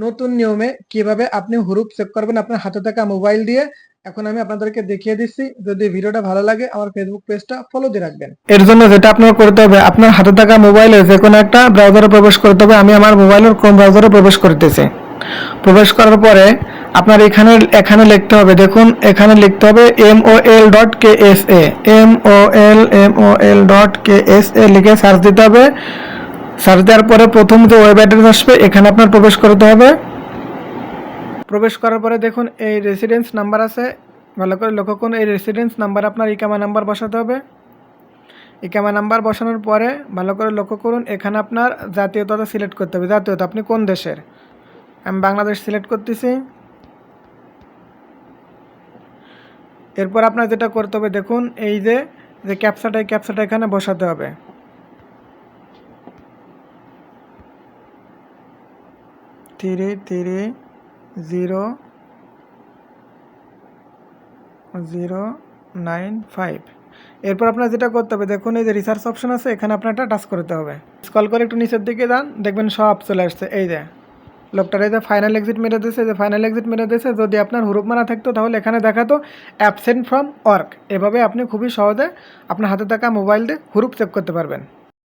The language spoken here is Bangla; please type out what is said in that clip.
নতুন নিয়মে কিভাবে আপনি হুরুপ সেভ করবেন আপনার হাতে থাকা মোবাইল দিয়ে এখন আমি আপনাদেরকে দেখিয়ে দিচ্ছি। যদি ভিডিওটা ভালো লাগে আমার ফেসবুক পেজটা ফলো দিয়ে রাখবেন। এর জন্য যেটা আপনার করতে হবে, আপনার হাতে থাকা মোবাইলে যে কোনো একটা ব্রাউজারে প্রবেশ করতে হবে। আমি আমার মোবাইলের ক্রোম ব্রাউজারে প্রবেশ করতেছি। প্রবেশ করার পরে আপনার এখানে লিখতে হবে, দেখুন এখানে লিখতে হবে mol.ksa, mol.ksa লিখে সার্চ দিতে হবে। সার্চ দেওয়ার পরে প্রথম যে ওয়েব অ্যাড্রেস আসবে এখানে আপনার প্রবেশ করতে হবে। প্রবেশ করার পরে দেখুন এই রেসিডেন্স নাম্বার আছে, ভালো করে লক্ষ্য করুন। এই রেসিডেন্স নাম্বার আপনার ইকামা নাম্বার বসাতে হবে। ইকামা নাম্বার বসানোর পরে ভালো করে লক্ষ্য করুন, এখানে আপনার জাতীয়তাটা সিলেক্ট করতে হবে। জাতীয়তা আপনি কোন দেশের, আমি বাংলাদেশ সিলেক্ট করতেছি। এরপর আপনার যেটা করতে হবে, দেখুন এই যে ক্যাপচাটা এখানে বসাতে হবে। থ্রি 009 এরপর আপনার যেটা করতে হবে, দেখুন এই যে রিসার্চ অপশন আছে, এখানে আপনার একটা টাচ করতে হবে। স্ক্রল করে একটু নিচের দিকে যান, দেখবেন সব চলে আসছে। এই যে লোকটার এই যে ফাইনাল এক্সিট মেরে দিয়েছে, যদি আপনার হুরুপ মারা থাকতো তাহলে এখানে দেখাতো অ্যাবসেন্ট ফ্রম ওয়ার্ক। এভাবে আপনি খুবই সহজে আপনার হাতে থাকা মোবাইল দিয়ে হুরুপ সেভ করতে পারবেন।